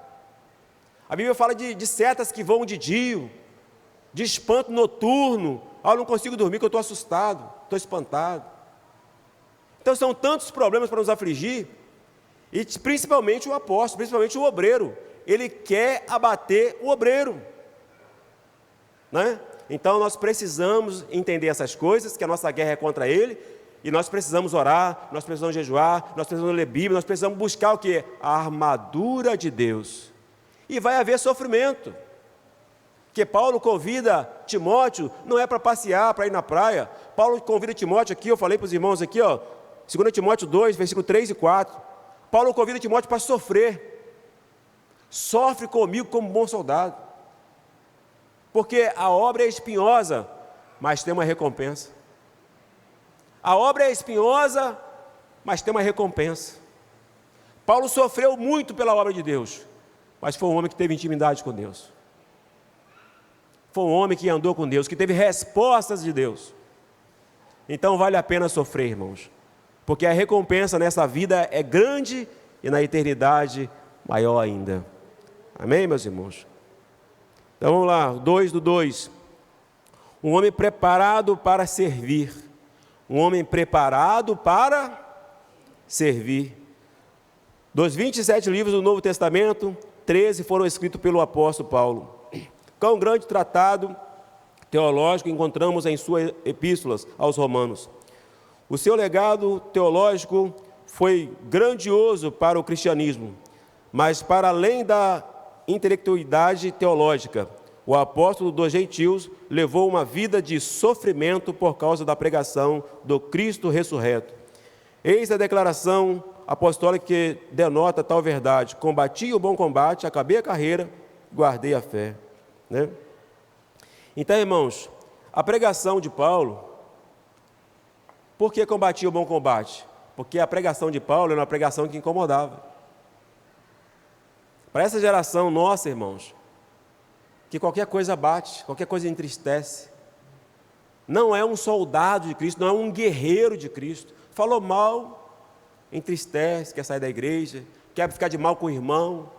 A Bíblia fala de setas que voam de dia, de espanto noturno. Eu não consigo dormir porque eu estou assustado, estou espantado. Então são tantos problemas para nos afligir, e principalmente o apóstolo, principalmente o obreiro, ele quer abater o obreiro, né? Então nós precisamos entender essas coisas, que a nossa guerra é contra ele, e nós precisamos orar, nós precisamos jejuar, nós precisamos ler Bíblia, nós precisamos buscar o quê? A armadura de Deus. E vai haver sofrimento, porque Paulo convida Timóteo, não é para passear, para ir na praia. Paulo convida Timóteo aqui, eu falei para os irmãos aqui, 2 Timóteo 2, versículo 3 e 4. Paulo convida Timóteo para sofrer. Sofre comigo como bom soldado. Porque a obra é espinhosa, mas tem uma recompensa. A obra é espinhosa, mas tem uma recompensa. Paulo sofreu muito pela obra de Deus, mas foi um homem que teve intimidade com Deus. Foi um homem que andou com Deus, que teve respostas de Deus. Então vale a pena sofrer, irmãos, porque a recompensa nessa vida é grande e na eternidade maior ainda. Amém, meus irmãos? Então vamos lá, 2:2. Um homem preparado para servir. Um homem preparado para servir. Dos 27 livros do Novo Testamento, 13 foram escritos pelo apóstolo Paulo. Quão grande tratado teológico encontramos em suas epístolas aos Romanos. O seu legado teológico foi grandioso para o cristianismo, mas para além da intelectualidade teológica, o apóstolo dos gentios levou uma vida de sofrimento por causa da pregação do Cristo ressurreto. Eis a declaração apostólica que denota tal verdade: combati o bom combate, acabei a carreira, guardei a fé. Né? Então, irmãos, a pregação de Paulo, por que combatia o bom combate? Porque a pregação de Paulo era uma pregação que incomodava. Para essa geração nossa, irmãos, que qualquer coisa bate, qualquer coisa entristece. Não é um soldado de Cristo, não é um guerreiro de Cristo. Falou mal, entristece, quer sair da igreja, quer ficar de mal com o irmão.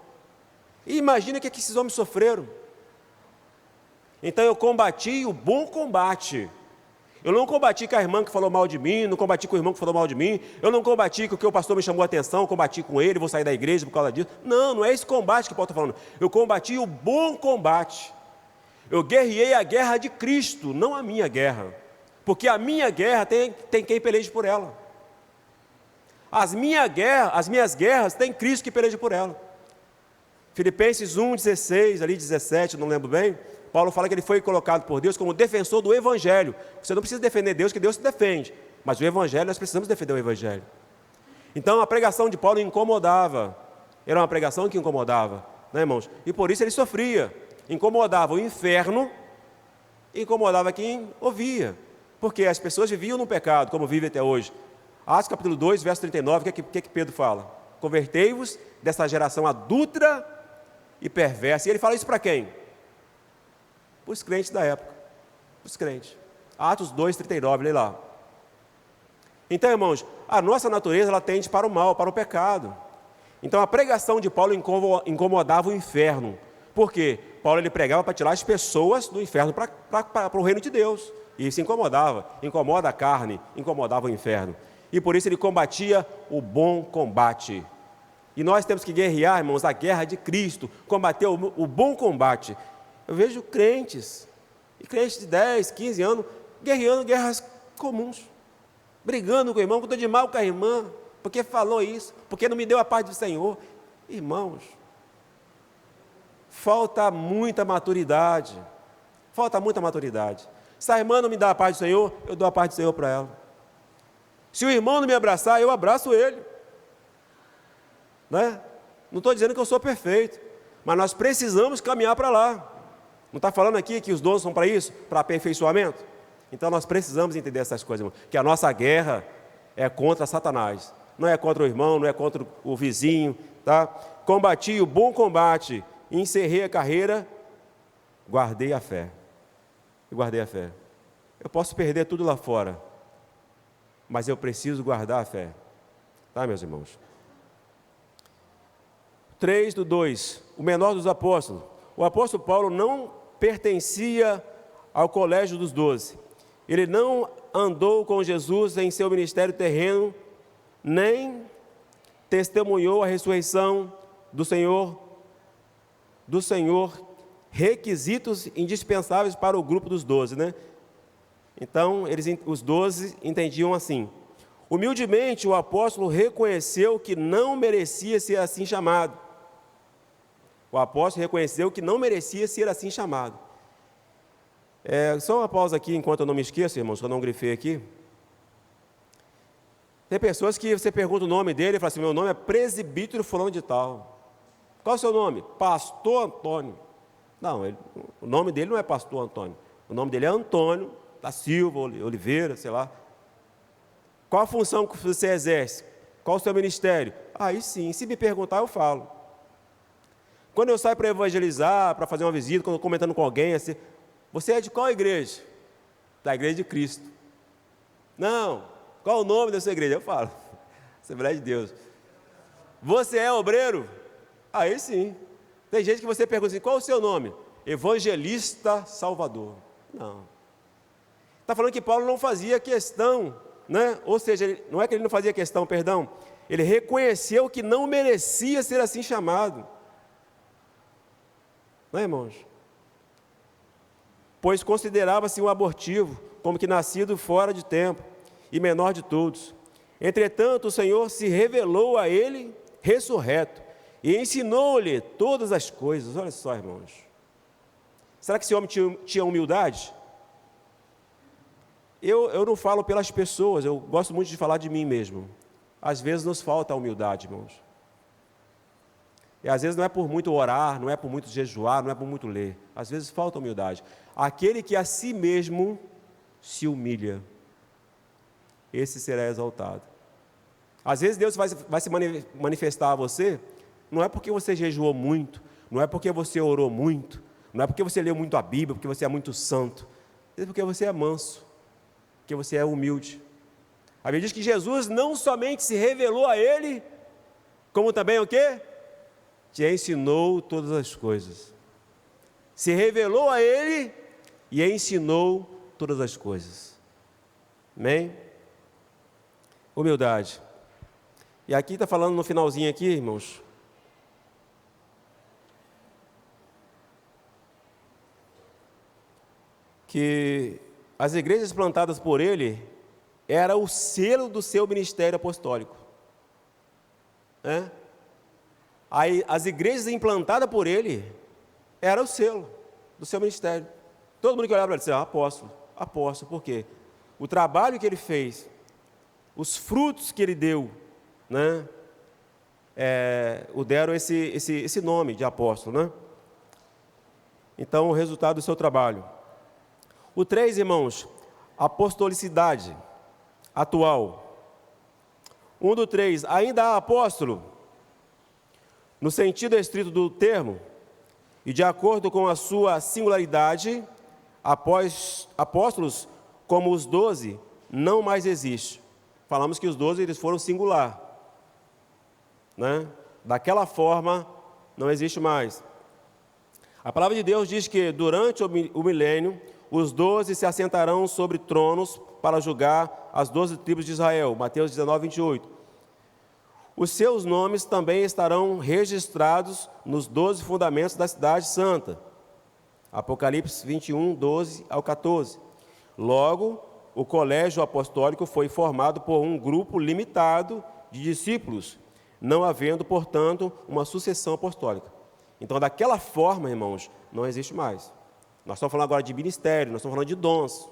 E imagina o que esses homens sofreram. Então eu combati o bom combate. Eu não combati com a irmã que falou mal de mim, não combati com o irmão que falou mal de mim, eu não combati com o que o pastor me chamou a atenção, combati com ele, vou sair da igreja por causa disso. Não, não é esse combate que Paulo está falando. Eu combati o bom combate. Eu guerreei a guerra de Cristo, não a minha guerra. Porque a minha guerra tem quem peleje por ela. As minhas guerras tem Cristo que peleja por ela. Filipenses 1:16, ali 17, não lembro bem, Paulo fala que ele foi colocado por Deus como defensor do Evangelho. Você não precisa defender Deus, que Deus se defende. Mas o Evangelho, nós precisamos defender o Evangelho. Então a pregação de Paulo incomodava. Era uma pregação que incomodava, né, irmãos? E por isso ele sofria. Incomodava o inferno, incomodava quem ouvia. Porque as pessoas viviam no pecado, como vivem até hoje. Atos capítulo 2, verso 39, o que Pedro fala? Convertei-vos dessa geração adúltera e perversa. E ele fala isso para quem? Para os crentes da época. Para os crentes. Atos 2, 39, lê lá. Então, irmãos, a nossa natureza ela tende para o mal, para o pecado. Então a pregação de Paulo incomodava o inferno. Por quê? Paulo ele pregava para tirar as pessoas do inferno para o reino de Deus. E isso incomodava. Incomoda a carne, incomodava o inferno. E por isso ele combatia o bom combate. E nós temos que guerrear, irmãos, a guerra de Cristo, combater o bom combate. Eu vejo crentes, e crentes de 10, 15 anos, guerreando guerras comuns, brigando com o irmão, estou de mal com a irmã, porque falou isso, porque não me deu a paz do Senhor. Irmãos, falta muita maturidade, Se a irmã não me dá a paz do Senhor, eu dou a paz do Senhor para ela. Se o irmão não me abraçar, eu abraço ele. Né? Não estou dizendo que eu sou perfeito, mas nós precisamos caminhar para lá. Não está falando aqui que os dons são para isso? Para aperfeiçoamento? Então nós precisamos entender essas coisas, irmão, que a nossa guerra é contra Satanás. Não é contra o irmão, não é contra o vizinho. Tá? Combati o bom combate, encerrei a carreira, guardei a fé. Eu posso perder tudo lá fora, mas eu preciso guardar a fé. Tá, meus irmãos? 3:2, o menor dos apóstolos. O apóstolo Paulo não pertencia ao colégio dos 12. Ele não andou com Jesus em seu ministério terreno, nem testemunhou a ressurreição do Senhor, requisitos indispensáveis para o grupo dos 12, né? Então, os 12 entendiam assim. Humildemente, o apóstolo reconheceu que não merecia ser assim chamado. O apóstolo reconheceu que não merecia ser assim chamado. Só uma pausa aqui, enquanto eu não me esqueço, irmãos, que eu não grifei aqui. Tem pessoas que você pergunta o nome dele e fala assim: meu nome é presbítero fulano de tal. Qual é o seu nome? Pastor Antônio. Não, o nome dele não é Pastor Antônio. O nome dele é Antônio da Silva, Oliveira, sei lá. Qual a função que você exerce? Qual o seu ministério? Aí sim, se me perguntar, eu falo. Quando eu saio para evangelizar, para fazer uma visita, quando eu estou comentando com alguém, assim, você é de qual igreja? Da Igreja de Cristo. Não, qual o nome da sua igreja? Eu falo, Assembleia de Deus. Você é obreiro? Aí sim. Tem gente que você pergunta assim: qual o seu nome? Evangelista Salvador. Não. Está falando que Paulo não fazia questão, né? Ou seja, não é que ele não fazia questão, perdão. Ele reconheceu que não merecia ser assim chamado. Não é, irmãos? Pois considerava-se um abortivo, como que nascido fora de tempo, e menor de todos. Entretanto, o Senhor se revelou a ele ressurreto, e ensinou-lhe todas as coisas. Olha só, irmãos. Será que esse homem tinha humildade? Eu não falo pelas pessoas, eu gosto muito de falar de mim mesmo. Às vezes nos falta a humildade, irmãos. E às vezes não é por muito orar, não é por muito jejuar, não é por muito ler. Às vezes falta humildade. Aquele que a si mesmo se humilha, esse será exaltado. Às vezes Deus vai se manifestar a você, não é porque você jejuou muito, não é porque você orou muito, não é porque você leu muito a Bíblia, porque você é muito santo, é porque você é manso, porque você é humilde. A Bíblia diz que Jesus não somente se revelou a ele, como também o quê? Te ensinou todas as coisas. Se revelou a ele e ensinou todas as coisas. Amém? Humildade. E aqui está falando no finalzinho aqui, irmãos, que as igrejas plantadas por ele era o selo do seu ministério apostólico. Aí, as igrejas implantadas por ele era o selo do seu ministério. Todo mundo que olhava para ele dizia: apóstolo, apóstolo. Por quê? O trabalho que ele fez, os frutos que ele deu, né, o deram esse nome de apóstolo, né? Então, o resultado do seu trabalho. O 3, irmãos, apostolicidade atual. 1:3, ainda há apóstolo, no sentido estrito do termo, e de acordo com a sua singularidade, apóstolos como os 12 não mais existe. Falamos que os 12 eles foram singular, né? Daquela forma não existe mais. A palavra de Deus diz que durante o milênio os 12 se assentarão sobre tronos para julgar as 12 tribos de Israel. Mateus 19:28. Os seus nomes também estarão registrados nos 12 fundamentos da cidade santa. Apocalipse 21:12-14. Logo, o colégio apostólico foi formado por um grupo limitado de discípulos, não havendo, portanto, uma sucessão apostólica. Então, daquela forma, irmãos, não existe mais. Nós estamos falando agora de ministério, nós estamos falando de dons.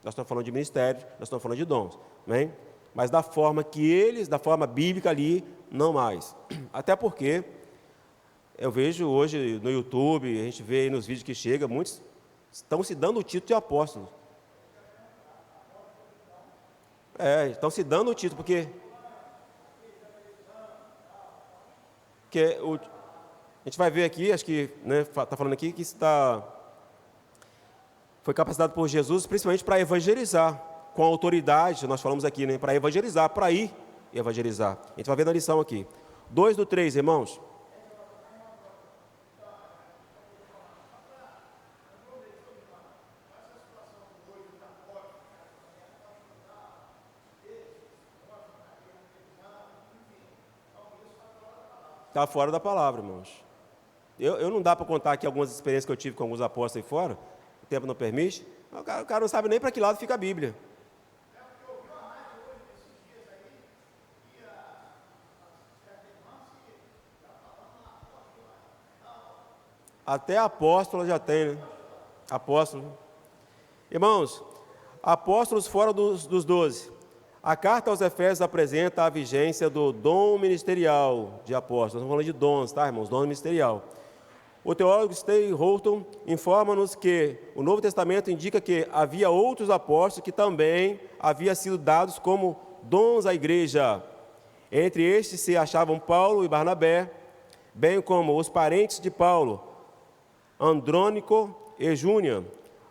Nós estamos falando de ministério, nós estamos falando de dons. Amém? Mas da forma da forma bíblica ali, não mais. Até porque eu vejo hoje no YouTube, a gente vê aí nos vídeos que chegam, muitos estão se dando o título de apóstolo. Estão se dando o título, porque a gente vai ver aqui, acho que está falando aqui que foi capacitado por Jesus principalmente para evangelizar. com autoridade, nós falamos aqui, né, para evangelizar, para ir evangelizar. A gente vai ver na lição aqui. 2:3, irmãos. Está fora da palavra, irmãos. Eu não dá para contar aqui algumas experiências que eu tive com alguns apóstolos aí fora, o tempo não permite. O cara não sabe nem para que lado fica a Bíblia. Até apóstolo já tem, né? Apóstolo. Irmãos, apóstolos fora dos 12. A carta aos Efésios apresenta a vigência do dom ministerial de apóstolos. Estamos falando de dons, tá, irmãos? Dom ministerial. O teólogo Stay Horton informa-nos que o Novo Testamento indica que havia outros apóstolos que também haviam sido dados como dons à igreja. Entre estes se achavam Paulo e Barnabé, bem como os parentes de Paulo, Andrônico e Júnior.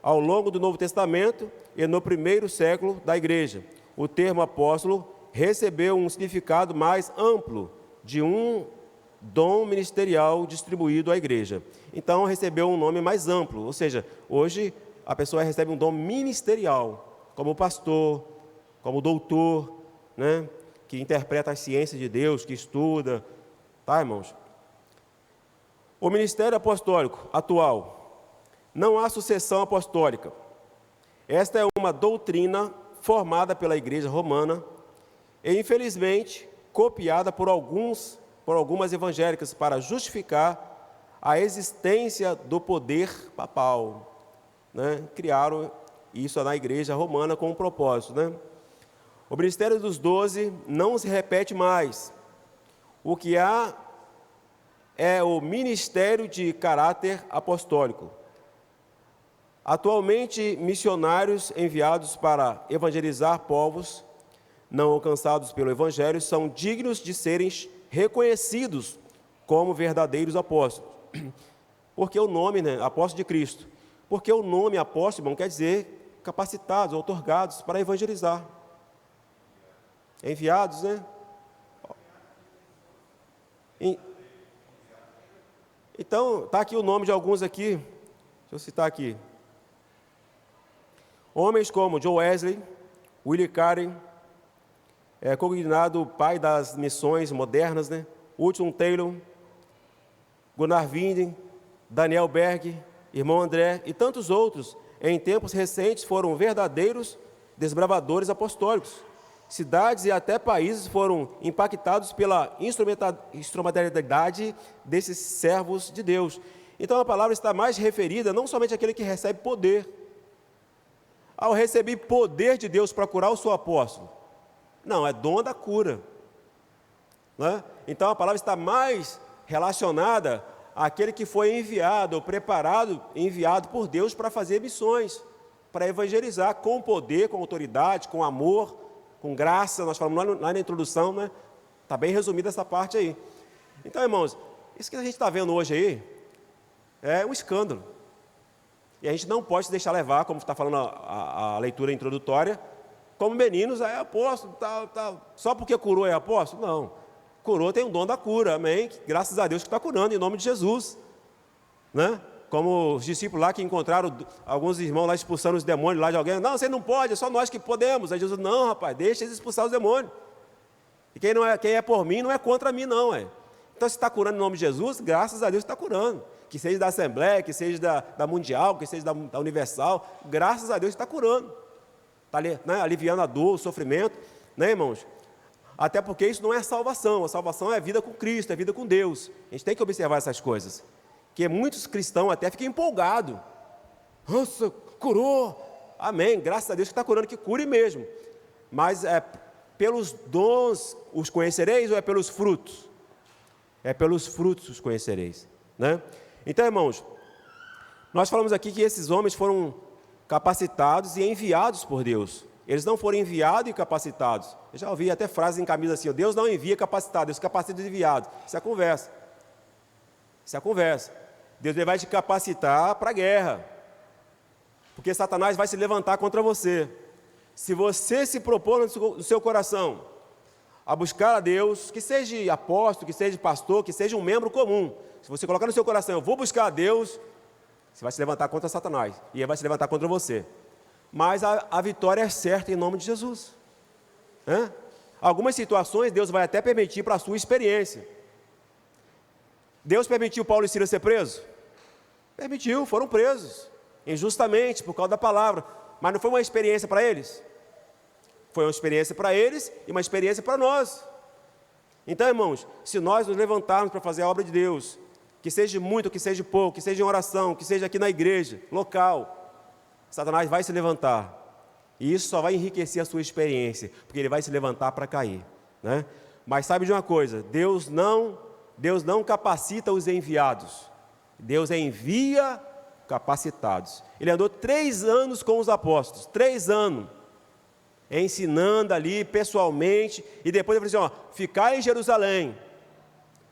Ao longo do Novo Testamento e no primeiro século da igreja, o termo apóstolo recebeu um significado mais amplo de um dom ministerial distribuído à igreja. Então, recebeu um nome mais amplo, ou seja, hoje a pessoa recebe um dom ministerial, como pastor, como doutor, né, que interpreta as ciências de Deus, que estuda, tá, irmãos? O ministério apostólico atual, não há sucessão apostólica. Esta é uma doutrina formada pela igreja romana e, infelizmente, copiada por algumas evangélicas para justificar a existência do poder papal, né? Criaram isso na igreja romana com um propósito, né? O ministério dos 12 não se repete mais. O que há é o ministério de caráter apostólico. Atualmente, missionários enviados para evangelizar povos não alcançados pelo evangelho são dignos de serem reconhecidos como verdadeiros apóstolos. Porque o nome, né, apóstolo de Cristo, porque o nome apóstolo, irmão, quer dizer capacitados, outorgados para evangelizar. Enviados, né? Então, está aqui o nome de alguns aqui, deixa eu citar aqui. Homens como John Wesley, Willie Carey, cognominado pai das missões modernas, né? Hudson Taylor, Gunnar Vinden, Daniel Berg, irmão André e tantos outros, em tempos recentes foram verdadeiros desbravadores apostólicos. Cidades e até países foram impactados pela instrumentalidade desses servos de Deus. Então a palavra está mais referida não somente àquele que recebe poder. Ao receber poder de Deus para curar o seu apóstolo. Não, é dom da cura. Né? Então a palavra está mais relacionada àquele que foi enviado, ou preparado, enviado por Deus para fazer missões, para evangelizar com poder, com autoridade, com amor, com graça. Nós falamos lá na introdução, né? Está bem resumida essa parte aí. Então, irmãos, isso que a gente está vendo hoje aí é um escândalo. E a gente não pode se deixar levar, como está falando a leitura introdutória, como meninos, é apóstolo, só porque curou é apóstolo? Não. Curou tem um dom da cura, amém? Graças a Deus que está curando, em nome de Jesus. Né? Como os discípulos lá que encontraram alguns irmãos lá expulsando os demônios lá de alguém. Não, você não pode, é só nós que podemos. Aí Jesus, não, rapaz, deixa eles expulsar os demônios. E quem é por mim não é contra mim, não. Então, se está curando em nome de Jesus, graças a Deus está curando. Que seja da Assembleia, que seja da Mundial, que seja da Universal, graças a Deus está curando. Está, né, aliviando a dor, o sofrimento, né, irmãos? Até porque isso não é salvação. A salvação é vida com Cristo, é vida com Deus. A gente tem que observar essas coisas. Que muitos cristãos até ficam empolgados. Nossa, curou. Amém. Graças a Deus que está curando, que cure mesmo. Mas é pelos dons os conhecereis ou é pelos frutos? É pelos frutos os conhecereis. Né? Então, irmãos, nós falamos aqui que esses homens foram capacitados e enviados por Deus. Eles não foram enviados e capacitados. Eu já ouvi até frases em camisa assim: Deus não envia capacitado, Deus capacita os enviados. Isso é conversa. Isso é conversa. Deus vai te capacitar para a guerra. Porque Satanás vai se levantar contra você. Se você se propor no seu coração a buscar a Deus, que seja apóstolo, que seja pastor, que seja um membro comum, se você colocar no seu coração, eu vou buscar a Deus, você vai se levantar contra Satanás, e ele vai se levantar contra você. Mas a vitória é certa em nome de Jesus. Algumas situações Deus vai até permitir para a sua experiência. Deus permitiu Paulo e Silas ser presos? Permitiu, foram presos, injustamente, por causa da palavra. Mas não foi uma experiência para eles? Foi uma experiência para eles e uma experiência para nós. Então, irmãos, se nós nos levantarmos para fazer a obra de Deus, que seja muito, que seja pouco, que seja em oração, que seja aqui na igreja, local, Satanás vai se levantar. E isso só vai enriquecer a sua experiência, porque ele vai se levantar para cair, né? Mas sabe de uma coisa, Deus não capacita os enviados, Deus envia capacitados. Ele andou 3 anos com os apóstolos, 3 anos, ensinando ali pessoalmente, e depois ele falou assim, ficai em Jerusalém,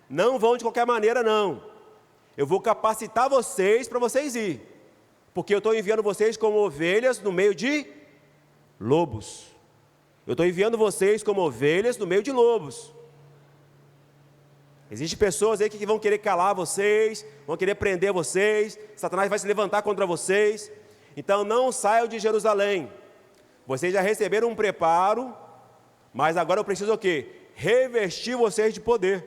não vão de qualquer maneira não, eu vou capacitar vocês para vocês ir, porque eu estou enviando vocês como ovelhas no meio de lobos, eu estou enviando vocês como ovelhas no meio de lobos. Existem pessoas aí que vão querer calar vocês, vão querer prender vocês, Satanás vai se levantar contra vocês. Então não saiam de Jerusalém. Vocês já receberam um preparo, mas agora eu preciso o quê? Revestir vocês de poder.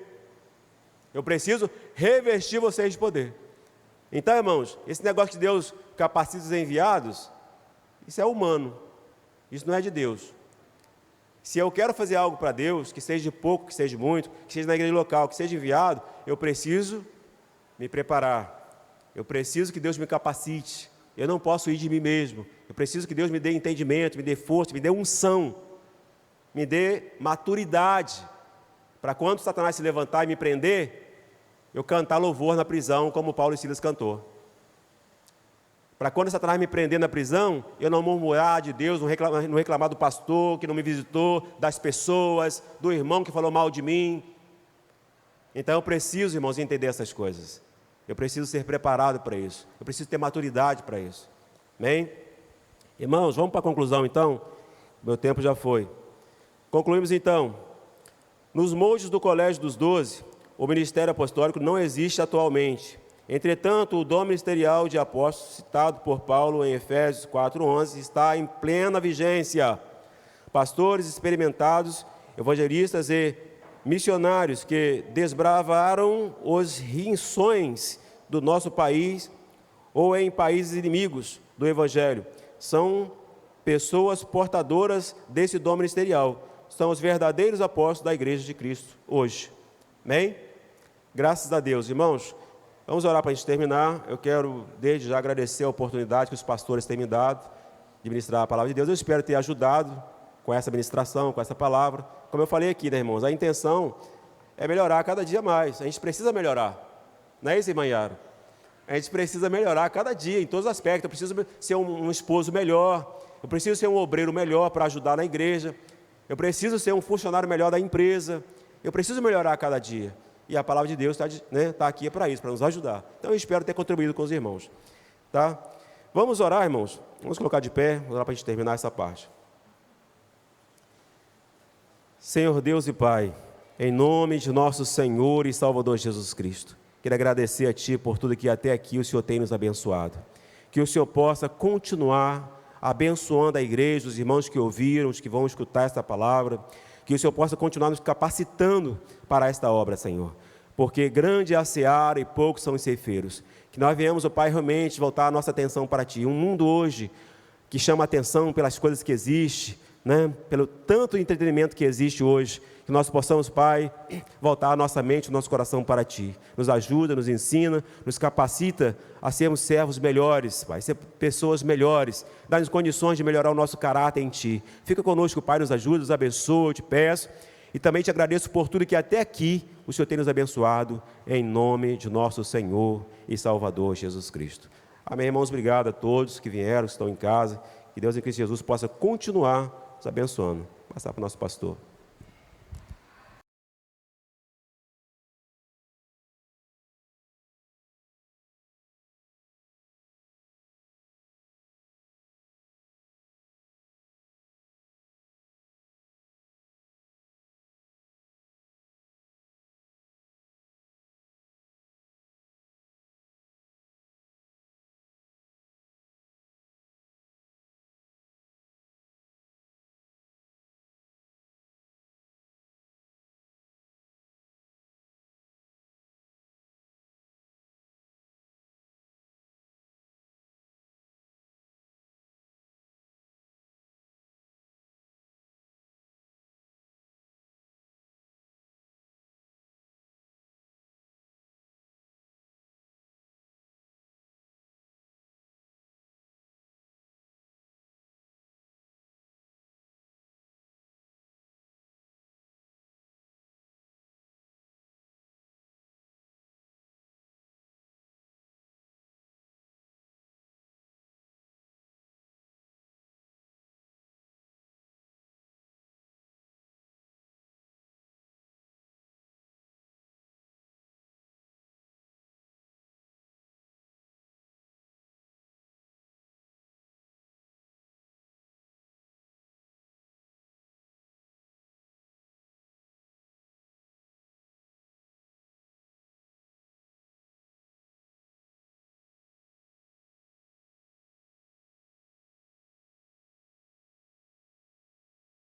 Eu preciso revestir vocês de poder. Então, irmãos, esse negócio de Deus capacita os enviados, isso é humano, isso não é de Deus. Se eu quero fazer algo para Deus, que seja de pouco, que seja de muito, que seja na igreja local, que seja enviado, eu preciso me preparar. Eu preciso que Deus me capacite. Eu não posso ir de mim mesmo. Eu preciso que Deus me dê entendimento, me dê força, me dê unção, me dê maturidade, para quando Satanás se levantar e me prender, eu cantar louvor na prisão, como Paulo e Silas cantou. Para quando Satanás me prender na prisão, eu não murmurar de Deus, não reclamar do pastor que não me visitou, das pessoas, do irmão que falou mal de mim. Então eu preciso, irmãos, entender essas coisas. Eu preciso ser preparado para isso. Eu preciso ter maturidade para isso. Amém? Irmãos, vamos para a conclusão então? Meu tempo já foi. Concluímos então. Nos moldes do Colégio dos 12, o ministério apostólico não existe atualmente. Entretanto, o dom ministerial de apóstolo citado por Paulo em Efésios 4:11 está em plena vigência. Pastores experimentados, evangelistas e missionários que desbravaram os rincões do nosso país ou em países inimigos do Evangelho, são pessoas portadoras desse dom ministerial, são os verdadeiros apóstolos da Igreja de Cristo hoje. Amém? Graças a Deus, irmãos. Vamos orar para a gente terminar. Eu quero, desde já, agradecer a oportunidade que os pastores têm me dado de ministrar a palavra de Deus. Eu espero ter ajudado com essa ministração, com essa palavra. Como eu falei aqui, né, irmãos? A intenção é melhorar cada dia mais. A gente precisa melhorar. Não é isso, irmã Yara? A gente precisa melhorar cada dia, em todos os aspectos. Eu preciso ser um esposo melhor. Eu preciso ser um obreiro melhor para ajudar na igreja. Eu preciso ser um funcionário melhor da empresa. Eu preciso melhorar a cada dia. E a palavra de Deus está aqui para isso, para nos ajudar. Então eu espero ter contribuído com os irmãos. Tá? Vamos orar, irmãos? Vamos colocar de pé, vamos orar para a gente terminar essa parte. Senhor Deus e Pai, em nome de nosso Senhor e Salvador Jesus Cristo, quero agradecer a Ti por tudo que até aqui o Senhor tem nos abençoado. Que o Senhor possa continuar abençoando a igreja, os irmãos que ouviram, os que vão escutar esta palavra. Que o Senhor possa continuar nos capacitando para esta obra, Senhor. Porque grande é a seara e poucos são os ceifeiros. Que nós venhamos, ó Pai, realmente voltar a nossa atenção para Ti. Um mundo hoje que chama a atenção pelas coisas que existem, né? Pelo tanto entretenimento que existe hoje. Que nós possamos, Pai, voltar a nossa mente, o nosso coração para Ti. Nos ajuda, nos ensina, nos capacita a sermos servos melhores, Pai, ser pessoas melhores. Dá-nos condições de melhorar o nosso caráter em Ti. Fica conosco, Pai, nos ajuda, nos abençoa, eu te peço. E também te agradeço por tudo que até aqui o Senhor tem nos abençoado, em nome de nosso Senhor e Salvador Jesus Cristo. Amém, irmãos? Obrigado a todos que vieram, que estão em casa. Que Deus em Cristo Jesus possa continuar nos abençoando. Passar para o nosso pastor.